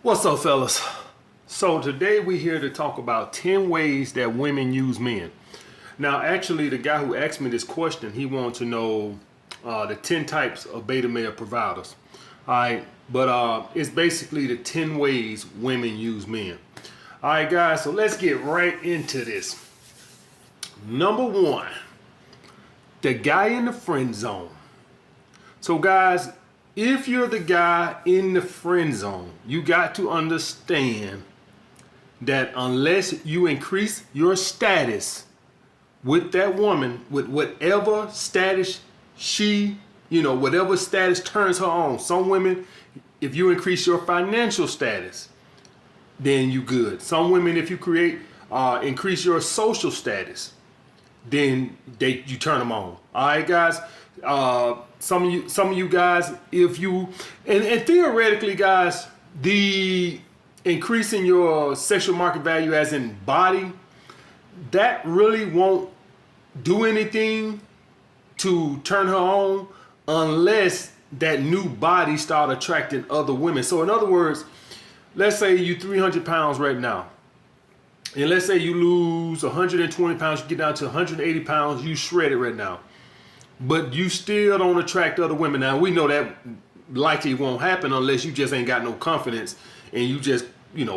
What's up, fellas? So today we're here to talk about 10 ways that women use men. Now, actually, the guy who asked me this question, he wanted to know the 10 types of beta male providers. All right, but it's basically the 10 ways women use men. All right, guys, so let's get right into this. Number one, the guy in the friend zone. So, guys, if you're the guy in the friend zone, you got to understand that unless you increase your status with that woman, with whatever status whatever status turns her on. Some women, if you increase your financial status, then you good. Some women, if you increase your social status, then you turn them on. All right, guys. Some of you guys, if you and theoretically, guys, the increasing your sexual market value as in body, that really won't do anything to turn her on unless that new body start attracting other women. So in other words, let's say you 300 pounds right now, and let's say you lose 120 pounds, you get down to 180 pounds, you shredded right now. But you still don't attract other women. Now, we know that likely won't happen unless you just ain't got no confidence and you just,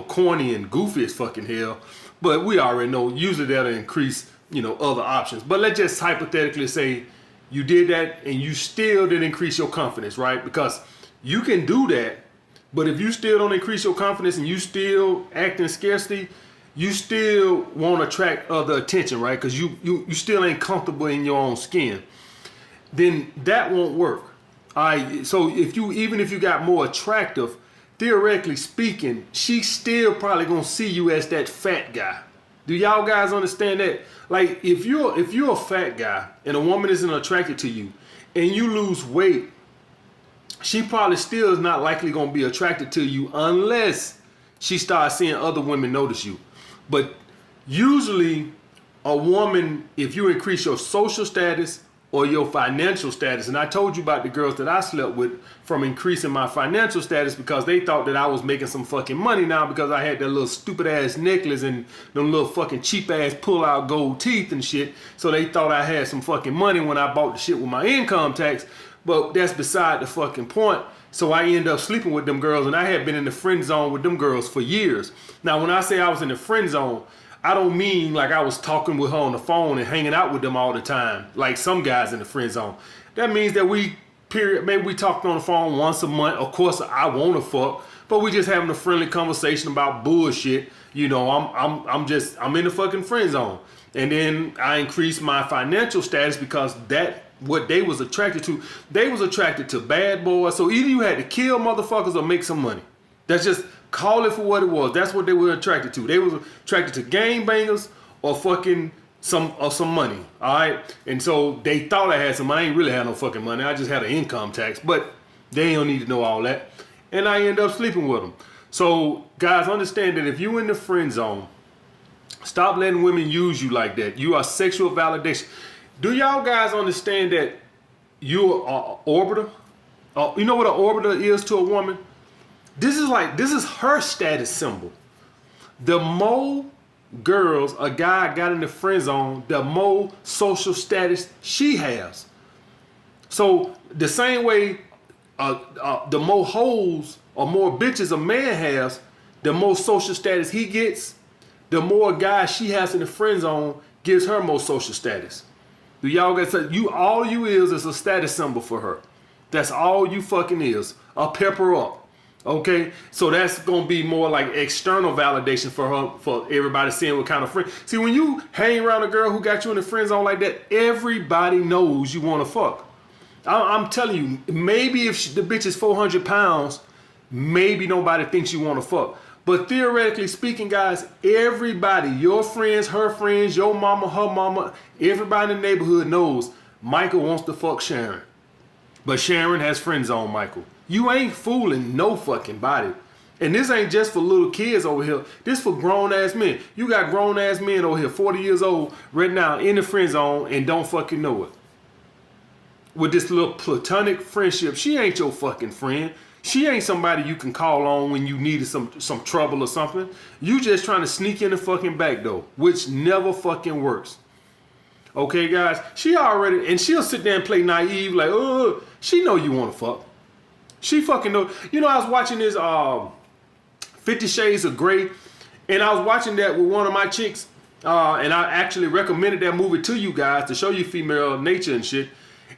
corny and goofy as fucking hell. But we already know usually that'll increase, other options. But let's just hypothetically say you did that and you still didn't increase your confidence, right? Because you can do that, but if you still don't increase your confidence and you still act in scarcity, you still won't attract other attention, right? Because you still ain't comfortable in your own skin. Then that won't work. All right. So even if you got more attractive, theoretically speaking, she's still probably gonna see you as that fat guy. Do y'all guys understand that? Like if you're a fat guy and a woman isn't attracted to you and you lose weight, she probably still is not likely gonna be attracted to you unless she starts seeing other women notice you. But usually a woman, if you increase your social status or your financial status. And I told you about the girls that I slept with from increasing my financial status because they thought that I was making some fucking money now because I had that little stupid ass necklace and them little fucking cheap ass pull out gold teeth and shit. So they thought I had some fucking money when I bought the shit with my income tax. But that's beside the fucking point. So I ended up sleeping with them girls, and I had been in the friend zone with them girls for years. Now, when I say I was in the friend zone, I don't mean like I was talking with her on the phone and hanging out with them all the time, like some guys in the friend zone. That means that maybe we talked on the phone once a month. Of course, I want to fuck, but we just having a friendly conversation about bullshit. I'm in the fucking friend zone. And then I increased my financial status because what they was attracted to. They was attracted to bad boys. So either you had to kill motherfuckers or make some money. That's just call it for what it was. That's what they were attracted to. They was attracted to gangbangers or fucking some money. All right. And so they thought I had some money. I ain't really had no fucking money. I just had an income tax. But they don't need to know all that. And I end up sleeping with them. So guys, understand that if you in the friend zone, stop letting women use you like that. You are sexual validation. Do y'all guys understand that you're an orbiter? You know what an orbiter is to a woman? This is her status symbol. The more girls a guy got in the friend zone, the more social status she has. So the same way the more hoes or more bitches a man has, the more social status he gets, the more guys she has in the friend zone gives her more social status. Do y'all guys say all you is a status symbol for her? That's all you fucking is. A pepper up. Okay, so that's gonna be more like external validation for her, for everybody seeing what kind of friend. See, when you hang around a girl who got you in the friend zone like that, everybody knows you want to fuck. I'm telling you, maybe if the bitch is 400 pounds, maybe nobody thinks you want to fuck. But theoretically speaking, guys, everybody, your friends, her friends, your mama, her mama, everybody in the neighborhood knows Michael wants to fuck Sharon. But Sharon has friend zone Michael. You ain't fooling no fucking body. And this ain't just for little kids over here. This for grown ass men. You got grown ass men over here, 40 years old, right now in the friend zone and don't fucking know it. With this little platonic friendship, she ain't your fucking friend. She ain't somebody you can call on when you needed some trouble or something. You just trying to sneak in the fucking back door, which never fucking works. Okay, guys? She already, and she'll sit there and play naive like, oh, she know you want to fuck. She fucking know. You know, I was watching this 50 Shades of Grey, and I was watching that with one of my chicks, and I actually recommended that movie to you guys to show you female nature and shit.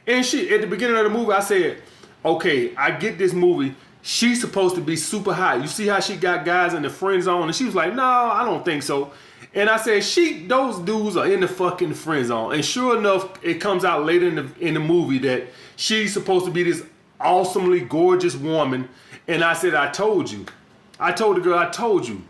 And she, at the beginning of the movie, I said, okay, I get this movie. She's supposed to be super hot. You see how she got guys in the friend zone? And she was like, no, I don't think so. And I said, those dudes are in the fucking friend zone. And sure enough, it comes out later in the movie that she's supposed to be this awesomely gorgeous woman. And I said, I told you. I told the girl, I told you.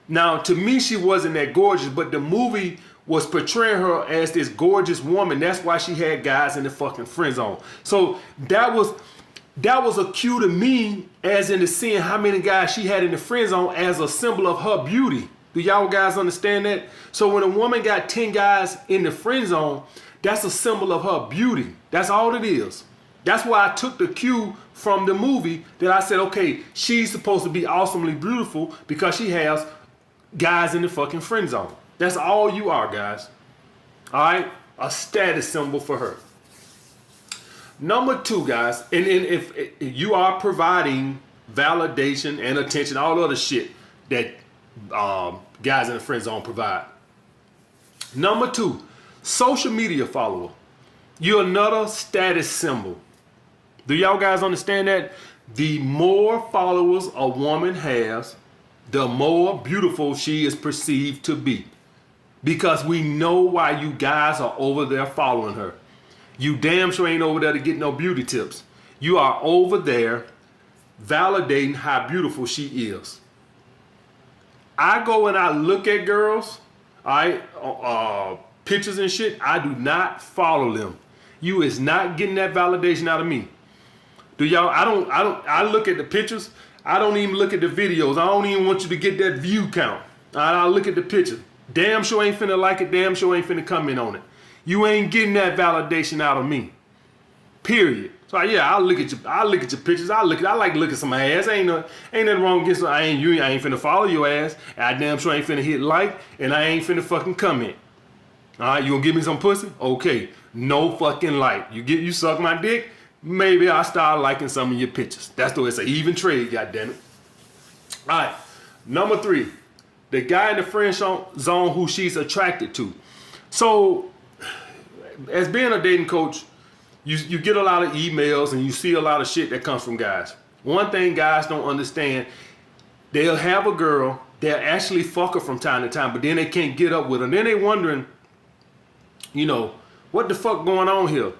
Now, to me, she wasn't that gorgeous, but the movie was portraying her as this gorgeous woman. That's why she had guys in the fucking friend zone. So that was a cue to me, as into seeing how many guys she had in the friend zone as a symbol of her beauty. Do y'all guys understand that? So when a woman got 10 guys in the friend zone, that's a symbol of her beauty. That's all it is. That's why I took the cue from the movie that I said, okay, she's supposed to be awesomely beautiful because she has guys in the fucking friend zone. That's all you are, guys. All right? A status symbol for her. Number 2, guys, and if you are providing validation and attention, all the other shit that guys in the friend zone provide. Number 2, social media follower. You're another status symbol. Do y'all guys understand that? The more followers a woman has, the more beautiful she is perceived to be. Because we know why you guys are over there following her. You damn sure ain't over there to get no beauty tips. You are over there validating how beautiful she is. I go and I look at girls, pictures and shit. I do not follow them. You is not getting that validation out of me. Do y'all? I look at the pictures. I don't even look at the videos. I don't even want you to get that view count. I look at the picture. Damn sure ain't finna like it. Damn sure ain't finna comment on it. You ain't getting that validation out of me. Period. So yeah, I'll look at your pictures. I like looking at some ass. Ain't nothing wrong with I ain't finna follow your ass. I damn sure ain't finna hit like, and I ain't finna fucking comment. Alright, you gonna give me some pussy? Okay. No fucking like. You suck my dick, maybe I'll start liking some of your pictures. That's the way it's an even trade, goddammit. Alright. Number 3. The guy in the friend zone who she's attracted to. So, as being a dating coach, you get a lot of emails and you see a lot of shit that comes from guys. One thing guys don't understand, they'll have a girl, they'll actually fuck her from time to time, but then they can't get up with her. And then they wondering, what the fuck going on here?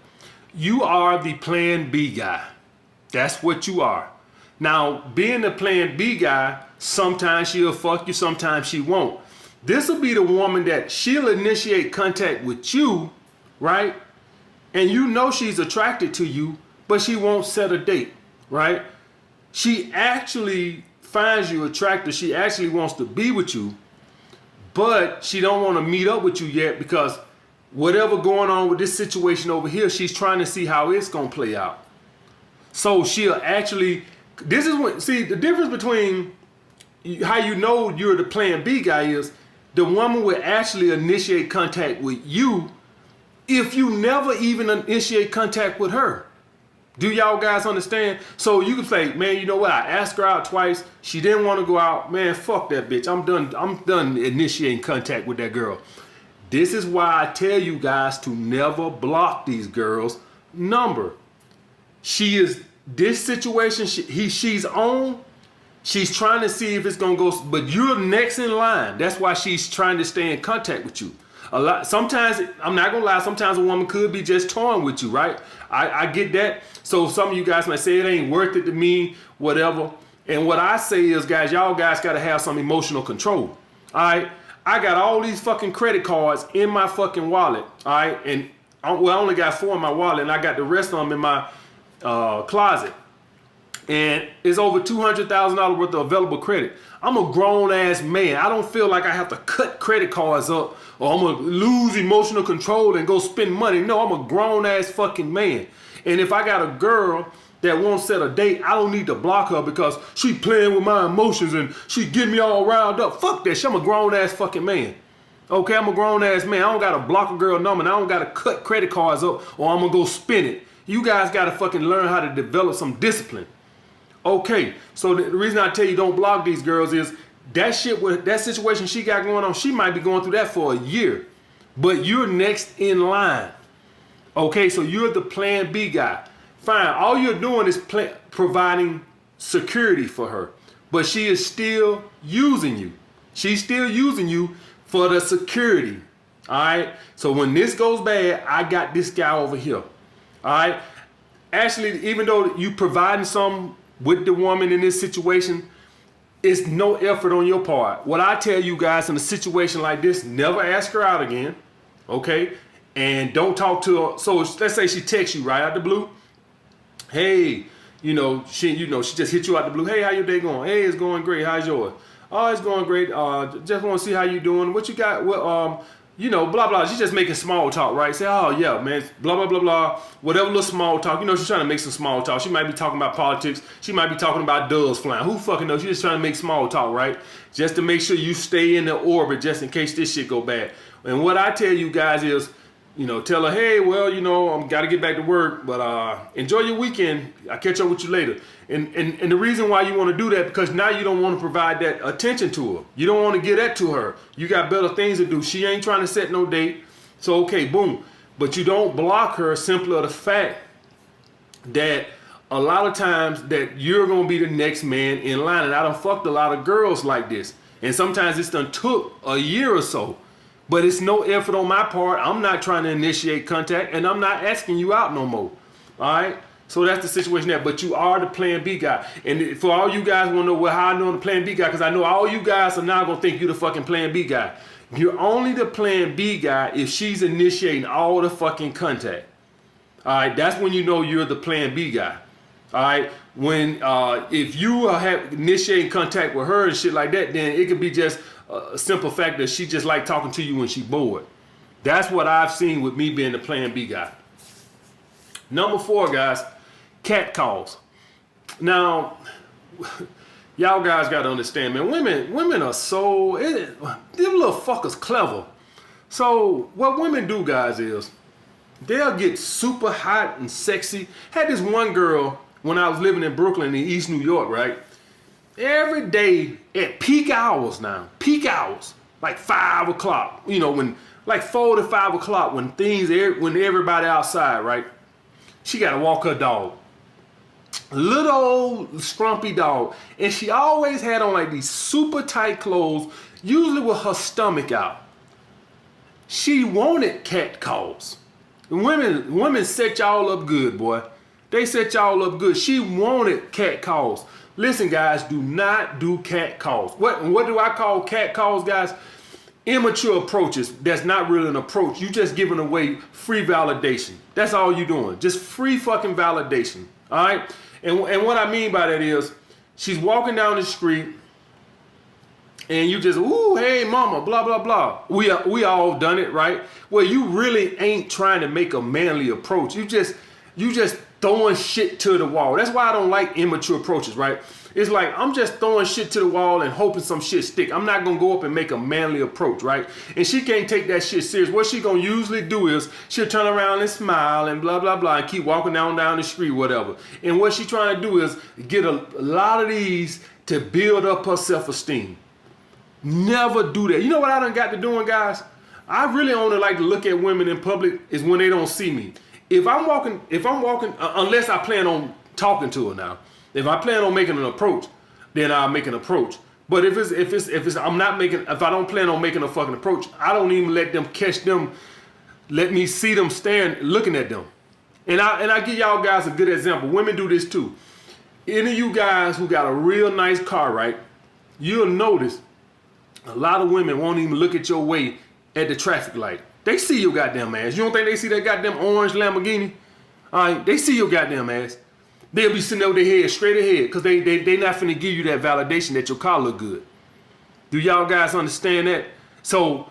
You are the plan B guy. That's what you are. Now, being the plan B guy, sometimes she'll fuck you, sometimes she won't. This will be the woman that she'll initiate contact with you, right? And you know she's attracted to you, but she won't set a date, right? She actually finds you attractive. She actually wants to be with you, but she don't want to meet up with you yet because whatever going on with this situation over here, she's trying to see how it's going to play out. So she'll actually, this is what, see, the difference between how you know you're the plan B guy is the woman will actually initiate contact with you if you never even initiate contact with her. Do y'all guys understand? So you can say, man, you know what? I asked her out twice. She didn't want to go out. Man, fuck that bitch. I'm done initiating contact with that girl. This is why I tell you guys to never block these girls' number. She is, this situation she's on, she's trying to see if it's going to go, but you're next in line. That's why she's trying to stay in contact with you. Sometimes, I'm not going to lie, sometimes a woman could be just toying with you, right? I get that. So some of you guys might say it ain't worth it to me, whatever. And what I say is, guys, y'all guys got to have some emotional control. All right? I got all these fucking credit cards in my fucking wallet. All right? And I only got 4 in my wallet, and I got the rest of them in my closet. And it's over $200,000 worth of available credit. I'm a grown ass man. I don't feel like I have to cut credit cards up or I'm gonna lose emotional control and go spend money. No, I'm a grown ass fucking man. And if I got a girl that won't set a date, I don't need to block her because she playing with my emotions and she getting me all riled up. Fuck that shit. I'm a grown ass fucking man. Okay, I'm a grown ass man. I don't gotta block a girl number and I don't gotta cut credit cards up or I'm gonna go spin it. You guys gotta fucking learn how to develop some discipline. Okay, so the reason I tell you don't block these girls is that shit with that situation she got going on, she might be going through that for a year. But you're next in line. Okay, so you're the plan B guy. Fine, all you're doing is providing security for her. But she is still using you. She's still using you for the security. Alright? So when this goes bad, I got this guy over here. Alright? Actually, even though you providing something with the woman in this situation, it's no effort on your part. What I tell you guys in a situation like this, never ask her out again. Okay? And don't talk to her. So let's say she texts you right out the blue. Hey, she just hit you out the blue. Hey, how your day going? Hey, it's going great. How's yours? Oh, it's going great. Just want to see how you doing. What you got? Well, blah, blah. She's just making small talk, right? Say, oh, yeah, man, blah, blah, blah, blah. Whatever little small talk. She's trying to make some small talk. She might be talking about politics. She might be talking about doves flying. Who fucking knows? She's just trying to make small talk, right? Just to make sure you stay in the orbit just in case this shit go bad. And what I tell you guys is, tell her, hey, well, I'm got to get back to work, but enjoy your weekend. I'll catch up with you later. And the reason why you want to do that, because now you don't want to provide that attention to her. You don't want to give that to her. You got better things to do. She ain't trying to set no date. So, okay, boom. But you don't block her simply of the fact that a lot of times that you're going to be the next man in line. And I done fucked a lot of girls like this. And sometimes it's done took a year or so. But it's no effort on my part. I'm not trying to initiate contact, and I'm not asking you out no more. All right? So that's the situation there. But you are the plan B guy. And for all you guys want to know, well, how I know I'm the plan B guy, because I know all you guys are now going to think you're the fucking plan B guy. You're only the plan B guy if she's initiating all the fucking contact. All right? That's when you know you're the plan B guy. All right? When if you have initiating contact with her and shit like that, then it could be just a simple fact that she just like talking to you when she bored. That's what I've seen with me being the plan B guy. Number 4, guys, cat calls. Now, y'all guys got to understand, man, women are so, them little fuckers clever. So what women do, guys, is they'll get super hot and sexy. Had this one girl when I was living in Brooklyn in East New York, right? Every day at peak hours now, like 5 o'clock, when like 4 to 5 o'clock when everybody outside, right? She got to walk her dog. Little old scrumpy dog. And she always had on like these super tight clothes, usually with her stomach out. She wanted cat calls. Women set y'all up good, boy. They set y'all up good. She wanted cat calls. Listen, guys, do not do cat calls. What do I call cat calls, guys? Immature approaches. That's not really an approach. You just giving away free validation. That's all you doing. Just free fucking validation. All right? And what I mean by that is she's walking down the street and you just, ooh, hey, mama, blah, blah, blah. We all done it, right? Well, you really ain't trying to make a manly approach. You just throwing shit to the wall. That's why I don't like immature approaches, right? It's like I'm just throwing shit to the wall and hoping some shit stick. I'm not gonna go up and make a manly approach, right? And she can't take that shit serious. What she gonna usually do is she'll turn around and smile and blah blah blah and keep walking down the street, whatever. And what she trying to do is get a lot of these to build up her self-esteem. Never do that. You know what I done got to doing, guys? I really only like to look at women in public is when they don't see me. If I'm walking, unless I plan on talking to her now. If I plan on making an approach, then I'll make an approach. But if I don't plan on making a fucking approach, I don't even let them catch them, let me see them staring, looking at them. And I give y'all guys a good example. Women do this too. Any of you guys who got a real nice car, right? You'll notice a lot of women won't even look at your way at the traffic light. They see your goddamn ass. You don't think they see that goddamn orange Lamborghini? All right, they see your goddamn ass. They'll be sitting over their head, straight ahead, because they not finna give you that validation that your car look good. Do y'all guys understand that? So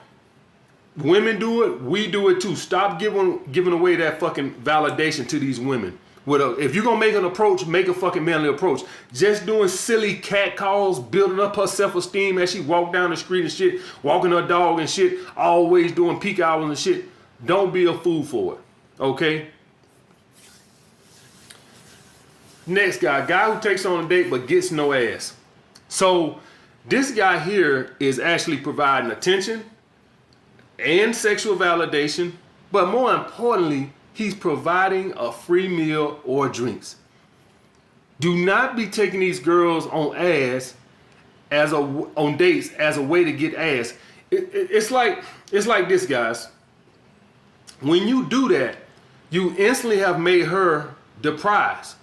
women do it, we do it too. Stop giving away that fucking validation to these women. If you're gonna make an approach, make a fucking manly approach. Just doing silly cat calls, building up her self-esteem as she walk down the street and shit, walking her dog and shit, always doing peak hours and shit. Don't be a fool for it. Okay? Next guy who takes on a date but gets no ass. So this guy here is actually providing attention and sexual validation, but more importantly, he's providing a free meal or drinks. Do not be taking these girls on on dates as a way to get ass. It's like this, guys. When you do that, you instantly have made her the prize.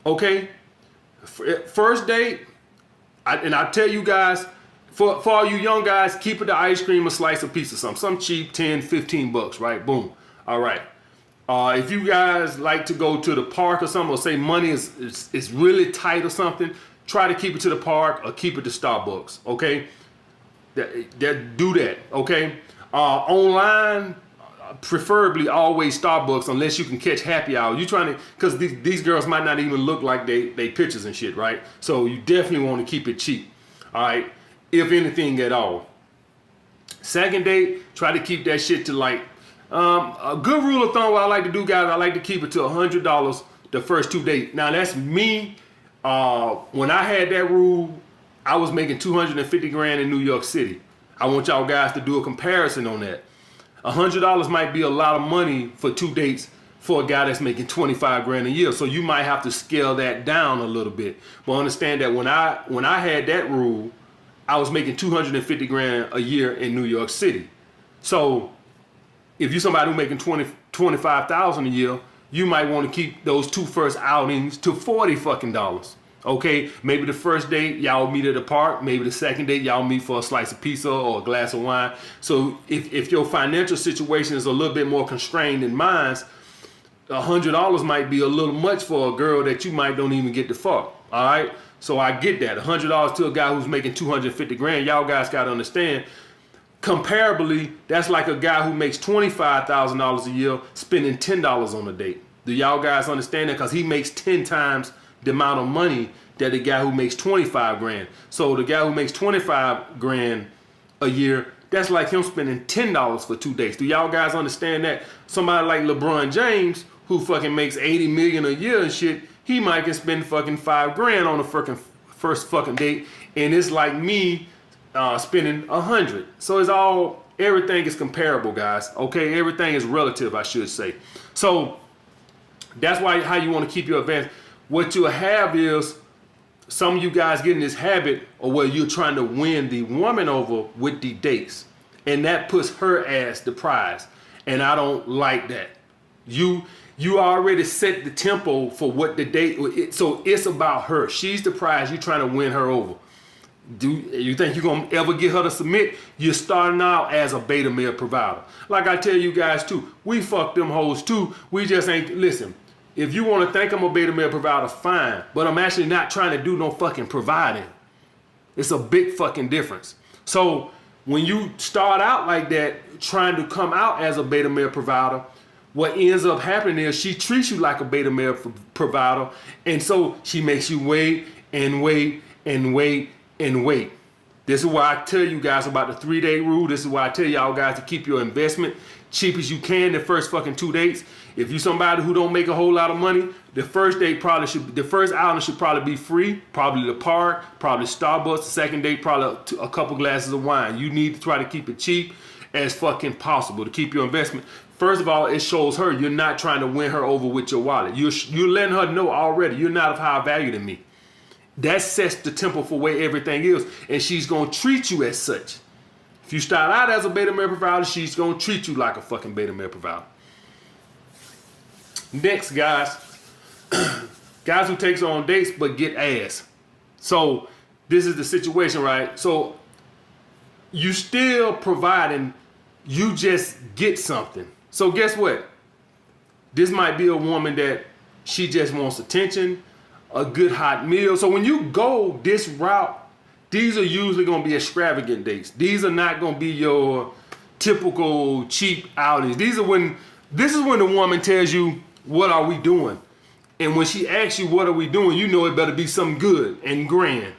Okay? First date, I tell you guys, for all you young guys, keep it the ice cream, a slice of pizza, some cheap, 10, 15 bucks, right? Boom. All right. If you guys like to go to the park or something, or say money is really tight or something, try to keep it to the park or keep it to Starbucks, okay? Do that, okay? Online, preferably always Starbucks, unless you can catch happy hour. You trying to, because these girls might not even look like they pictures and shit, right? So you definitely want to keep it cheap, all right? If anything at all. Second date, try to keep that shit to like, a good rule of thumb, what I like to do, guys, I like to keep it to $100 the first 2 dates. Now that's me. When I had that rule, I was making 250 grand in New York City. I want y'all guys to do a comparison on that. $100 might be a lot of money for 2 dates for a guy that's making 25 grand a year. So you might have to scale that down a little bit. But understand that when I had that rule, I was making 250 grand a year in New York City. So if you're somebody who's making 25,000 a year, you might want to keep those 2 first outings to $40 fucking dollars. Okay, maybe the first date y'all meet at the park. Maybe the second date y'all meet for a slice of pizza or a glass of wine. So if your financial situation is a little bit more constrained than mine, $100 might be a little much for a girl that you might don't even get to fuck. All right, so I get that. $100 to a guy who's making 250 grand. Y'all guys got to understand. Comparably, that's like a guy who makes $25,000 a year spending $10 on a date. Do y'all guys understand that? Because he makes 10 times the amount of money that the guy who makes 25 grand. So the guy who makes 25 grand a year, that's like him spending $10 for 2 dates. Do y'all guys understand that? Somebody like LeBron James, who fucking makes 80 million a year and shit, he might can spend fucking 5 grand on a first fucking date, and it's like me spending 100. So everything is comparable, guys. Okay, everything is relative, I should say. So that's how you want to keep your advance. What you'll have is some of you guys get in this habit of where you're trying to win the woman over with the dates, and that puts her as the prize, and I don't like that. You already set the tempo for what the date, so it's about her. She's the prize. You're trying to win her over. Do you think you're gonna ever get her to submit? You're starting out as a beta male provider. Like I tell you guys too, we fuck them hoes too. We just ain't, listen, if you want to think I'm a beta male provider, fine. But I'm actually not trying to do no fucking providing. It's a big fucking difference. So when you start out like that, trying to come out as a beta male provider, what ends up happening is she treats you like a beta male provider. And so she makes you wait and wait and wait and wait. This is why I tell you guys about the 3-day rule. This is why I tell y'all guys to keep your investment cheap as you can the first fucking 2 dates. If you somebody who don't make a whole lot of money, the first outing should probably be free. Probably the park, probably Starbucks. The second date, probably a couple glasses of wine. You need to try to keep it cheap as fucking possible to keep your investment. First of all, it shows her you're not trying to win her over with your wallet. You're letting her know already you're not of higher value than me. That sets the tempo for where everything is, and she's gonna treat you as such. If you start out as a beta male provider, she's gonna treat you like a fucking beta male provider. Next, guys, guys who takes on dates but get ass. So this is the situation, right? So you still providing, you just get something. So guess what? This might be a woman that she just wants attention, a good hot meal. So when you go this route, these are usually going to be extravagant dates. These are not going to be your typical cheap outings. This is when the woman tells you, what are we doing? And when she asks you, what are we doing? You know it better be something good and grand.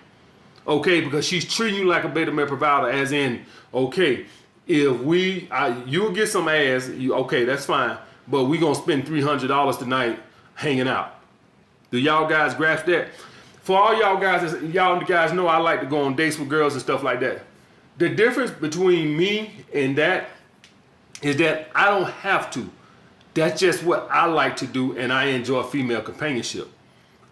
Okay, because she's treating you like a beta male provider, as in, okay, if you'll get some ass, okay, that's fine, but we gonna spend $300 tonight hanging out. Do y'all guys grasp that? For all y'all guys know I like to go on dates with girls and stuff like that. The difference between me and that is that I don't have to. That's just what I like to do, and I enjoy female companionship.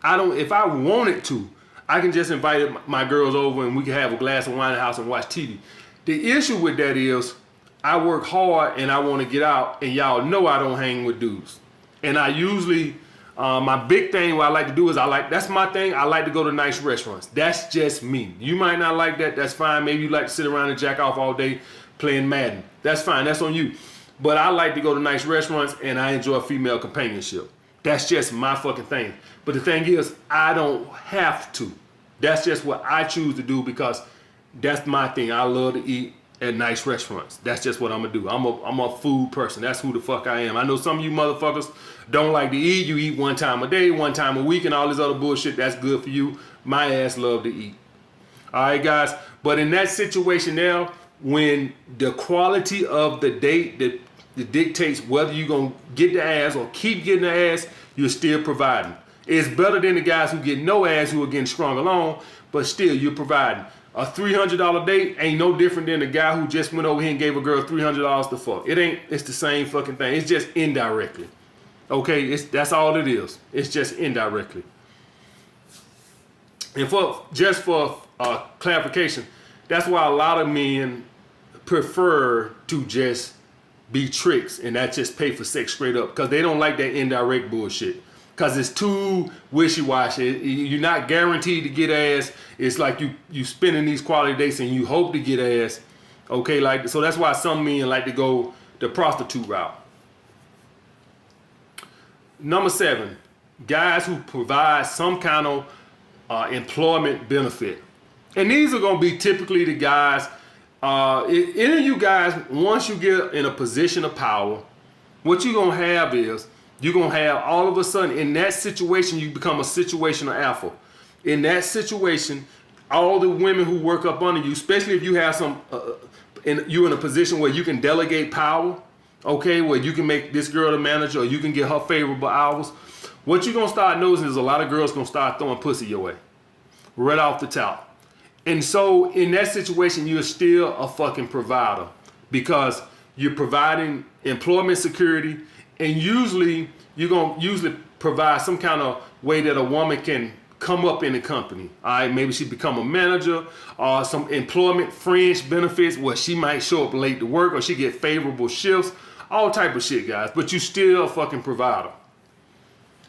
If I wanted to, I can just invite my girls over and we can have a glass of wine in the house and watch TV. The issue with that is I work hard and I want to get out, and y'all know I don't hang with dudes. And I usually, my big thing what I like to do is that's my thing. I like to go to nice restaurants. That's just me. You might not like that. That's fine. Maybe you like to sit around and jack off all day playing Madden. That's fine. That's on you. But I like to go to nice restaurants and I enjoy female companionship. That's just my fucking thing. But the thing is, I don't have to. That's just what I choose to do because that's my thing. I love to eat at nice restaurants. That's just what I'm gonna do. I'm a food person. That's who the fuck I am. I know some of you motherfuckers don't like to eat. You eat one time a day, one time a week, and all this other bullshit. That's good for you. My ass love to eat. All right, guys. But in that situation now, when the quality of the date that dictates whether you're gonna get the ass or keep getting the ass, you're still providing. It's better than the guys who get no ass who are getting strung along, but still you're providing. A $300 date ain't no different than the guy who just went over here and gave a girl $300 to fuck. It's the same fucking thing. It's just indirectly. Okay, that's all it is. It's just indirectly. And for clarification, that's why a lot of men prefer to just be tricks and that just pay for sex straight up, because they don't like that indirect bullshit. Because it's too wishy-washy. You're not guaranteed to get ass. It's like you spending these quality dates and you hope to get ass. Okay, so that's why some men like to go the prostitute route. Number 7, guys who provide some kind of employment benefit. And these are going to be typically the guys, any of you guys, once you get in a position of power, what you're going to have is, you're going to have all of a sudden, in that situation, you become a situational alpha. In that situation, all the women who work up under you, especially if you have you're in a position where you can delegate power, okay, where you can make this girl the manager or you can get her favorable hours, what you're going to start noticing is a lot of girls going to start throwing pussy your way right off the top. And so in that situation, you're still a fucking provider because you're providing employment security. And usually, you're going to provide some kind of way that a woman can come up in the company. All right, maybe she become a manager or some employment fringe benefits where she might show up late to work or she get favorable shifts, all type of shit, guys. But you still a fucking provider.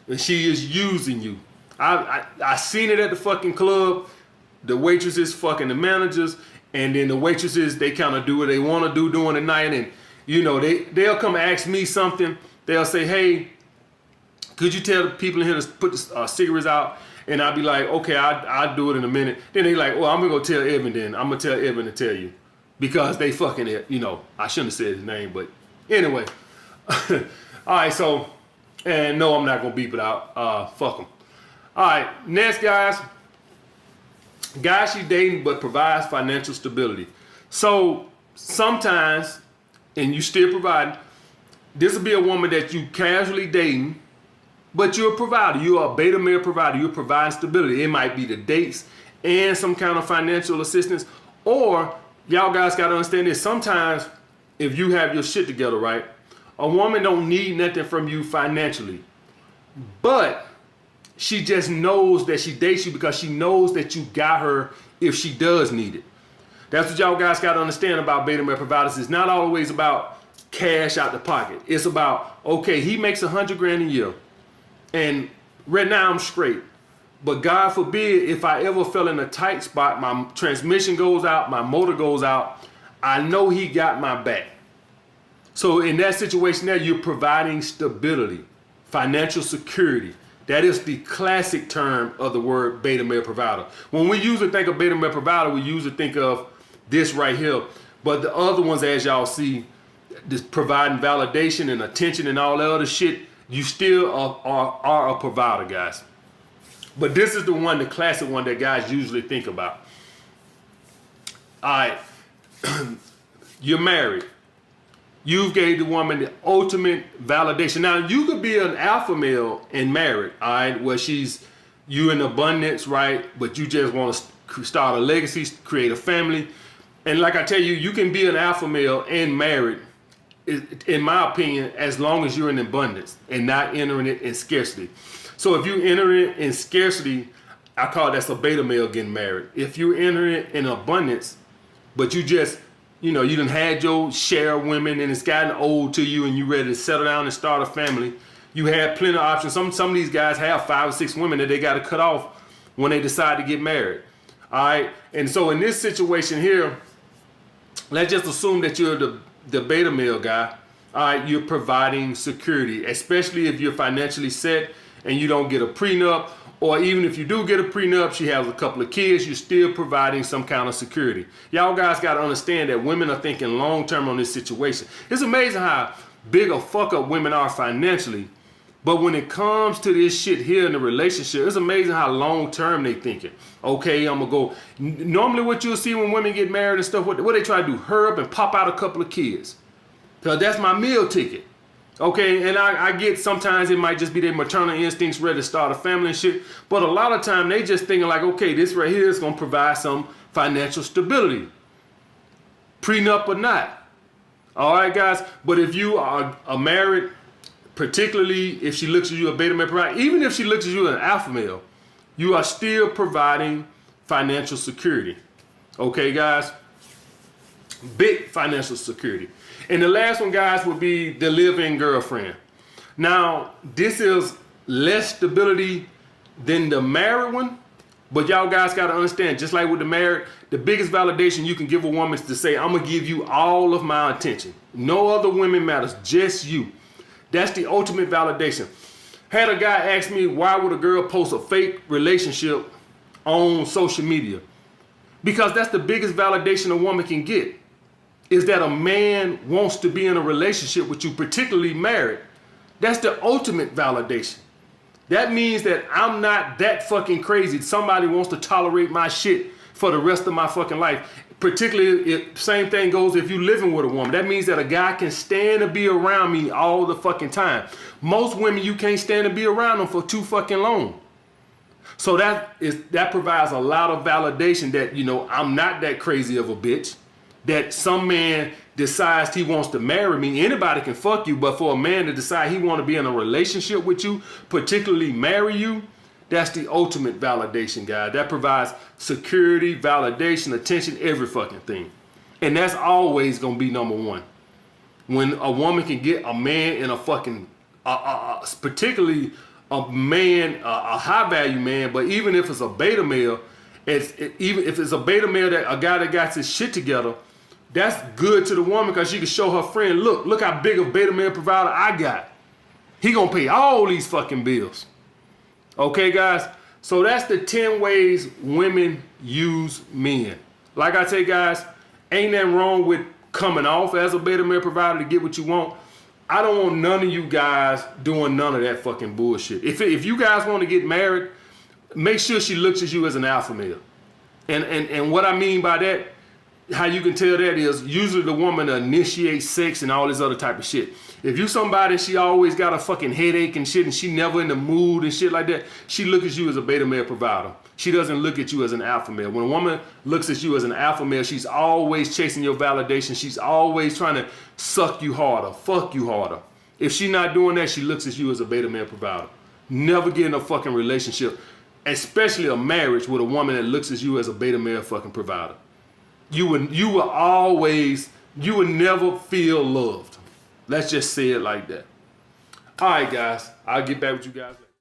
And she is using you. I seen it at the fucking club. The waitresses fucking the managers, and then the waitresses, they kind of do what they want to do during the night. And, you know, they'll come ask me something. They'll say, hey, could you tell the people in here to put the cigarettes out? And I'll be like, okay, I'll do it in a minute. Then they like, well, I'm going to go tell Evan then. I'm going to tell Evan to tell you. Because they fucking, I shouldn't have said his name, but anyway. All right, so, and no, I'm not going to beep it out. Fuck them. All right, next, guys. Guy she's dating but provides financial stability. So sometimes, and you still providing, this will be a woman that you casually dating, but you're a provider. You're a beta male provider. You're providing stability. It might be the dates and some kind of financial assistance. Or y'all guys got to understand this. Sometimes if you have your shit together, right, a woman don't need nothing from you financially, but she just knows that she dates you because she knows that you got her if she does need it. That's what y'all guys got to understand about beta male providers. It's not always about cash out the pocket. It's about, okay, he makes $100,000 a year, and right now I'm straight. But God forbid if I ever fell in a tight spot, my transmission goes out, my motor goes out, I know he got my back. So in that situation there, you're providing stability, financial security. That is the classic term of the word beta male provider. When we usually think of beta male provider, we usually think of this right here. But the other ones, as y'all see, this providing validation and attention and all that other shit, you still are a provider, guys. But this is the classic one that guys usually think about. All right, you're married. You've gave the woman the ultimate validation. Now, you could be an alpha male and married, all right, where you in abundance, right? But you just want to start a legacy, create a family. And like I tell you, you can be an alpha male and married, in my opinion, as long as you're in abundance and not entering it in scarcity. So if you enter it in scarcity, I call that's a beta male getting married. If you enter it in abundance, but you just, you done had your share of women and it's gotten old to you and you ready to settle down and start a family, you have plenty of options. Some of these guys have 5 or 6 women that they got to cut off when they decide to get married. All right. And so in this situation here, let's just assume that you're the beta male guy. All right. You're providing security, especially if you're financially set and you don't get a prenup, or even if you do get a prenup, she has a couple of kids, you're still providing some kind of security. Y'all guys got to understand that women are thinking long term on this situation. It's amazing how big a fuck up women are financially, but when it comes to this shit here in the relationship, it's amazing how long term they thinking. Okay, I'm gonna go. Normally what you'll see when women get married and stuff, what they try to do, hurry up and pop out a couple of kids. Cause that's my meal ticket. Okay, and I get sometimes it might just be their maternal instincts ready to start a family and shit, but a lot of time they just thinking like, okay, this right here is gonna provide some financial stability, prenup or not. All right, guys, but if you are married, particularly if she looks at you a beta male provider, even if she looks at you as an alpha male, you are still providing financial security. Okay, guys, big financial security. And the last one, guys, would be the live-in girlfriend. Now, this is less stability than the married one, but y'all guys got to understand, just like with the married, the biggest validation you can give a woman is to say, I'm going to give you all of my attention. No other women matters, just you. That's the ultimate validation. Had a guy ask me, why would a girl post a fake relationship on social media? Because that's the biggest validation a woman can get, is that a man wants to be in a relationship with you, particularly married. That's the ultimate validation. That means that I'm not that fucking crazy. Somebody wants to tolerate my shit for the rest of my fucking life. Particularly, same thing goes if you're living with a woman. That means that a guy can stand to be around me all the fucking time. Most women, you can't stand to be around them for too fucking long. So that provides a lot of validation that, I'm not that crazy of a bitch. That some man decides he wants to marry me. Anybody can fuck you, but for a man to decide he want to be in a relationship with you, particularly marry you, that's the ultimate validation, guys. That provides security, validation, attention, every fucking thing. And that's always going to be number one. When a woman can get a man in a fucking, particularly a man, a high value man, but even if it's a beta male, even if it's a beta male, that a guy that got his shit together, that's good to the woman because she can show her friend, look how big a beta male provider I got. He gonna pay all these fucking bills. Okay, guys? So that's the 10 ways women use men. Like I say, guys, ain't nothing wrong with coming off as a beta male provider to get what you want. I don't want none of you guys doing none of that fucking bullshit. If you guys want to get married, make sure she looks at you as an alpha male. And what I mean by that, how you can tell that is usually the woman initiates sex and all this other type of shit. If you somebody, she always got a fucking headache and shit and she never in the mood and shit like that, she look at you as a beta male provider. She doesn't look at you as an alpha male. When a woman looks at you as an alpha male, she's always chasing your validation. She's always trying to suck you harder, fuck you harder. If she's not doing that, she looks at you as a beta male provider. Never get in a fucking relationship, especially a marriage with a woman that looks at you as a beta male fucking provider. You would never feel loved. Let's just say it like that. All right, guys. I'll get back with you guys later.